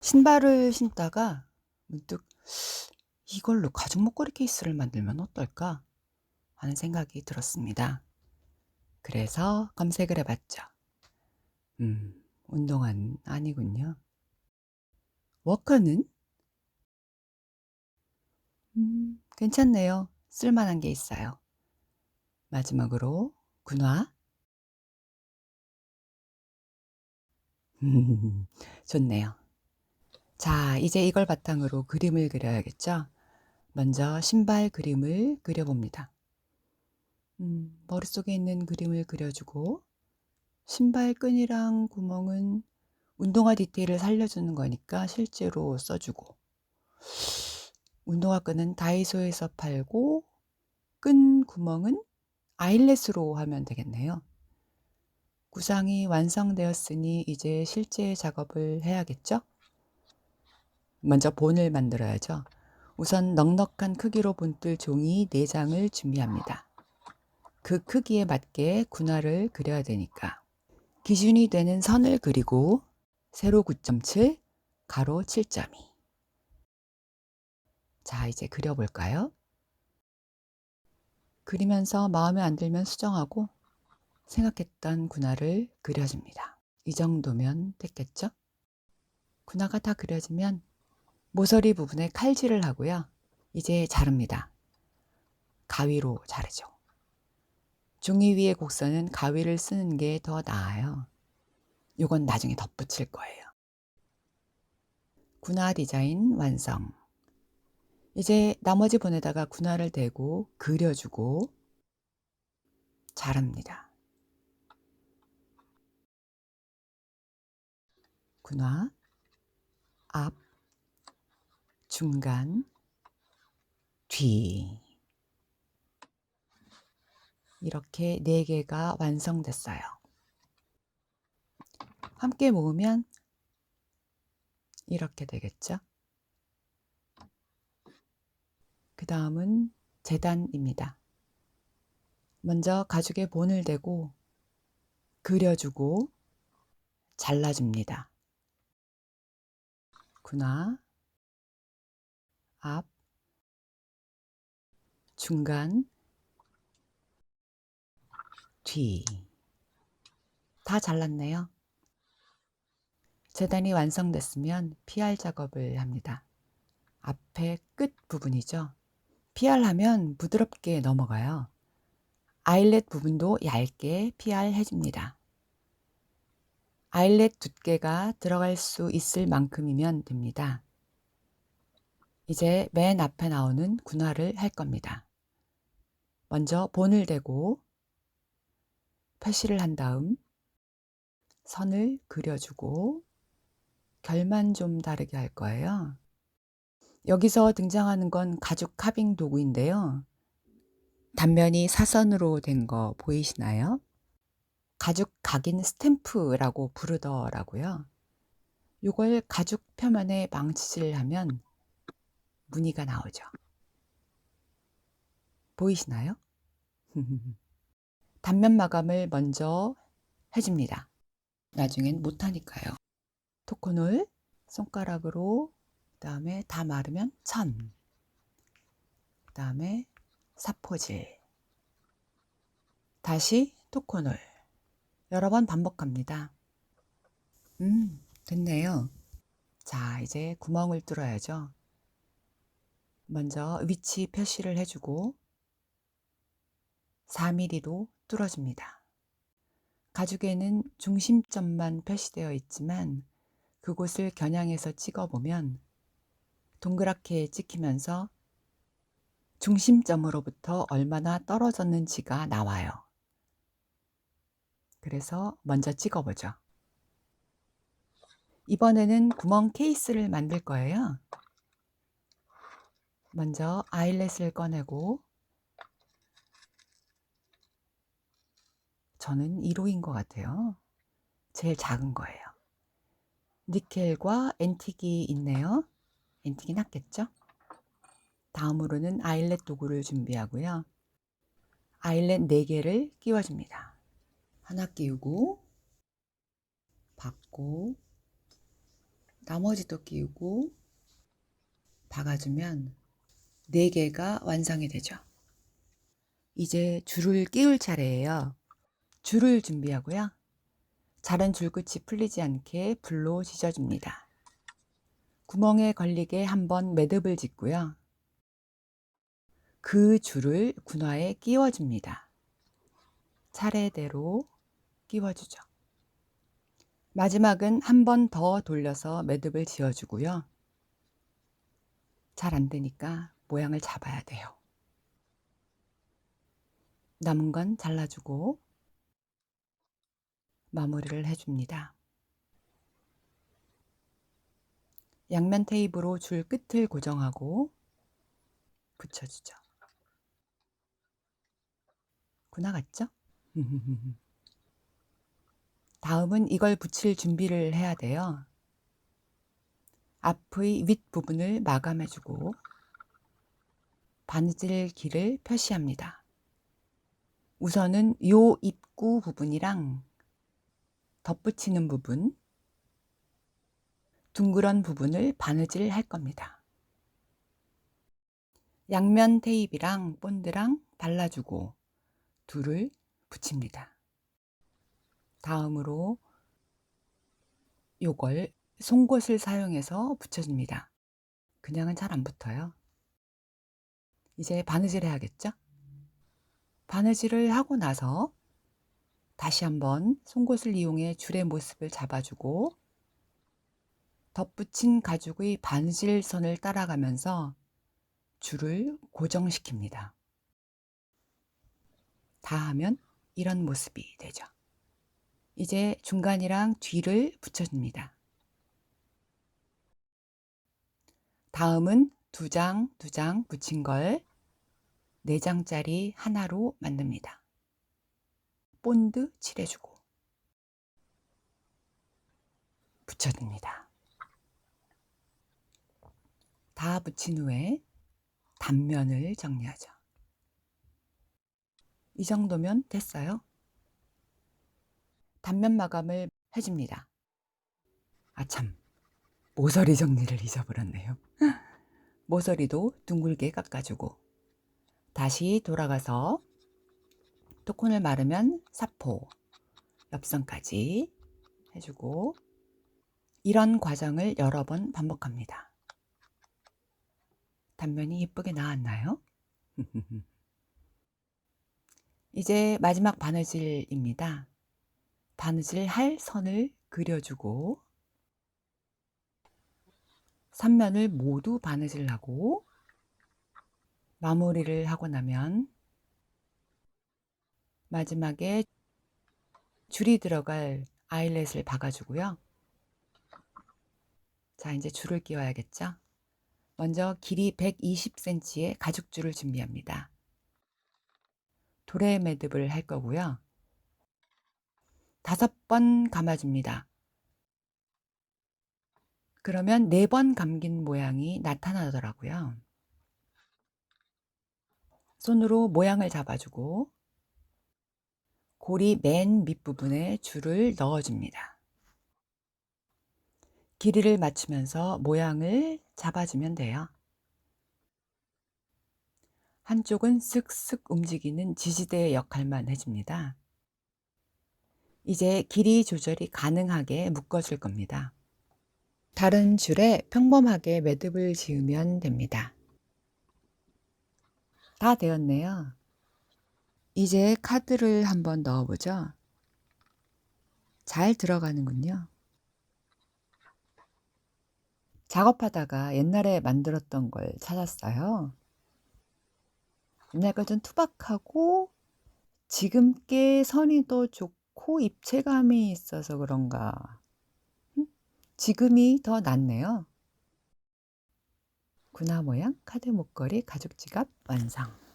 신발을 신다가 문득 '이걸로 가죽 목걸이 케이스를 만들면 어떨까?' 하는 생각이 들었습니다. 그래서 검색을 해 봤죠. 운동화는 아니군요. 워커는? 괜찮네요. 쓸 만한 게 있어요. 마지막으로 군화. 좋네요. 자, 이제 이걸 바탕으로 그림을 그려야겠죠? 먼저 신발 그림을 그려 봅니다. 머릿속에 있는 그림을 그려 주고 신발 끈이랑 구멍은 운동화 디테일을 살려주는 거니까 실제로 써 주고, 운동화 끈은 다이소에서 팔고 끈 구멍은 아일렛으로 하면 되겠네요. 구상이 완성되었으니 이제 실제 작업을 해야겠죠? 먼저 본을 만들어야죠. 우선 넉넉한 크기로 본뜰 종이 4장을 준비합니다. 그 크기에 맞게 군화를 그려야 되니까. 기준이 되는 선을 그리고 세로 9.7, 가로 7.2. 자, 이제 그려볼까요? 그리면서 마음에 안 들면 수정하고 생각했던 군화를 그려줍니다. 이 정도면 됐겠죠? 군화가 다 그려지면 모서리 부분에 칼질을 하고요. 이제 자릅니다. 가위로 자르죠. 종이 위에 곡선은 가위를 쓰는 게 더 나아요. 요건 나중에 덧붙일 거예요. 군화 디자인 완성. 이제 나머지 본에다가 군화를 대고 그려주고 자릅니다. 군화, 앞, 중간, 뒤. 이렇게 4개가 완성됐어요. 함께 모으면 이렇게 되겠죠? 그 다음은 재단입니다. 먼저 가죽에 본을 대고 그려주고 잘라줍니다. 군화, 앞, 중간, 뒤. 다 잘랐네요. 재단이 완성됐으면 PR 작업을 합니다. 앞에 끝 부분이죠. PR 하면 부드럽게 넘어가요. 아일렛 부분도 얇게 PR 해줍니다. 아일렛 두께가 들어갈 수 있을 만큼이면 됩니다. 이제 맨 앞에 나오는 군화를 할 겁니다. 먼저 본을 대고 표시를 한 다음 선을 그려주고 결만 좀 다르게 할 거예요. 여기서 등장하는 건 가죽 카빙 도구인데요. 단면이 사선으로 된 거 보이시나요? 가죽 각인 스탬프라고 부르더라고요. 요걸 가죽 표면에 망치질하면 무늬가 나오죠. 보이시나요? 단면 마감을 먼저 해줍니다. 나중엔 못하니까요. 토코놀 손가락으로, 그 다음에 다 마르면 천, 그 다음에 사포질, 다시 토코놀 여러 번 반복합니다. 됐네요. 자, 이제 구멍을 뚫어야죠. 먼저 위치 표시를 해주고 4mm로 뚫어줍니다. 가죽에는 중심점만 표시되어 있지만 그곳을 겨냥해서 찍어보면 동그랗게 찍히면서 중심점으로부터 얼마나 떨어졌는지가 나와요. 그래서 먼저 찍어보죠. 이번에는 구멍 케이스를 만들 거예요. 먼저 아일렛을 꺼내고, 저는 1호인 것 같아요. 제일 작은 거예요. 니켈과 앤틱이 있네요. 앤틱이 낫겠죠? 다음으로는 아일렛 도구를 준비하고요. 아일렛 4개를 끼워줍니다. 하나 끼우고, 받고, 나머지도 끼우고 박아주면 4개가 완성이 되죠. 이제 줄을 끼울 차례예요. 줄을 준비하고요. 자른 줄끝이 풀리지 않게 불로 지져줍니다. 구멍에 걸리게 한번 매듭을 짓고요. 그 줄을 군화에 끼워줍니다. 차례대로 끼워주죠. 마지막은 한 번 더 돌려서 매듭을 지어주고요. 잘 안 되니까 모양을 잡아야 돼요. 남은 건 잘라주고 마무리를 해줍니다. 양면 테이프로 줄 끝을 고정하고 붙여주죠. 군화 같죠? 다음은 이걸 붙일 준비를 해야 돼요. 앞의 윗부분을 마감해주고 바느질 길을 표시합니다. 우선은 요 입구 부분이랑 덧붙이는 부분, 둥그런 부분을 바느질 할 겁니다. 양면 테이프랑 본드랑 발라주고 둘을 붙입니다. 다음으로 요걸 송곳을 사용해서 붙여줍니다. 그냥은 잘 안 붙어요. 이제 바느질 해야겠죠? 바느질을 하고 나서 다시 한번 송곳을 이용해 줄의 모습을 잡아주고 덧붙인 가죽의 바느질선을 따라가면서 줄을 고정시킵니다. 다 하면 이런 모습이 되죠. 이제 중간이랑 뒤를 붙여줍니다. 다음은 2장, 2장 붙인 걸 4장짜리 하나로 만듭니다. 본드 칠해주고 붙여줍니다. 다 붙인 후에 단면을 정리하죠. 이 정도면 됐어요. 단면 마감을 해줍니다. 아참, 모서리 정리를 잊어버렸네요. 모서리도 둥글게 깎아주고 다시 돌아가서 토콘을 마르면 사포, 옆선까지 해주고 이런 과정을 여러 번 반복합니다. 단면이 예쁘게 나왔나요? 이제 마지막 바느질입니다. 바느질 할 선을 그려주고 3면을 모두 바느질하고 마무리를 하고 나면 마지막에 줄이 들어갈 아이렛을 박아주고요. 자, 이제 줄을 끼워야겠죠? 먼저 길이 120cm의 가죽줄을 준비합니다. 도래 매듭을 할 거고요. 5번 감아줍니다. 그러면 4번 감긴 모양이 나타나더라고요. 손으로 모양을 잡아주고 고리 맨 밑부분에 줄을 넣어줍니다. 길이를 맞추면서 모양을 잡아주면 돼요. 한쪽은 쓱쓱 움직이는 지지대의 역할만 해줍니다. 이제 길이 조절이 가능하게 묶어줄 겁니다. 다른 줄에 평범하게 매듭을 지으면 됩니다. 다 되었네요. 이제 카드를 한번 넣어보죠. 잘 들어가는군요. 작업하다가 옛날에 만들었던 걸 찾았어요. 옛날 거 좀 투박하고 지금 게 선이 더 좋고 입체감이 있어서 그런가. 지금이 더 낫네요. 군화 모양 카드 목걸이 가죽 지갑 완성.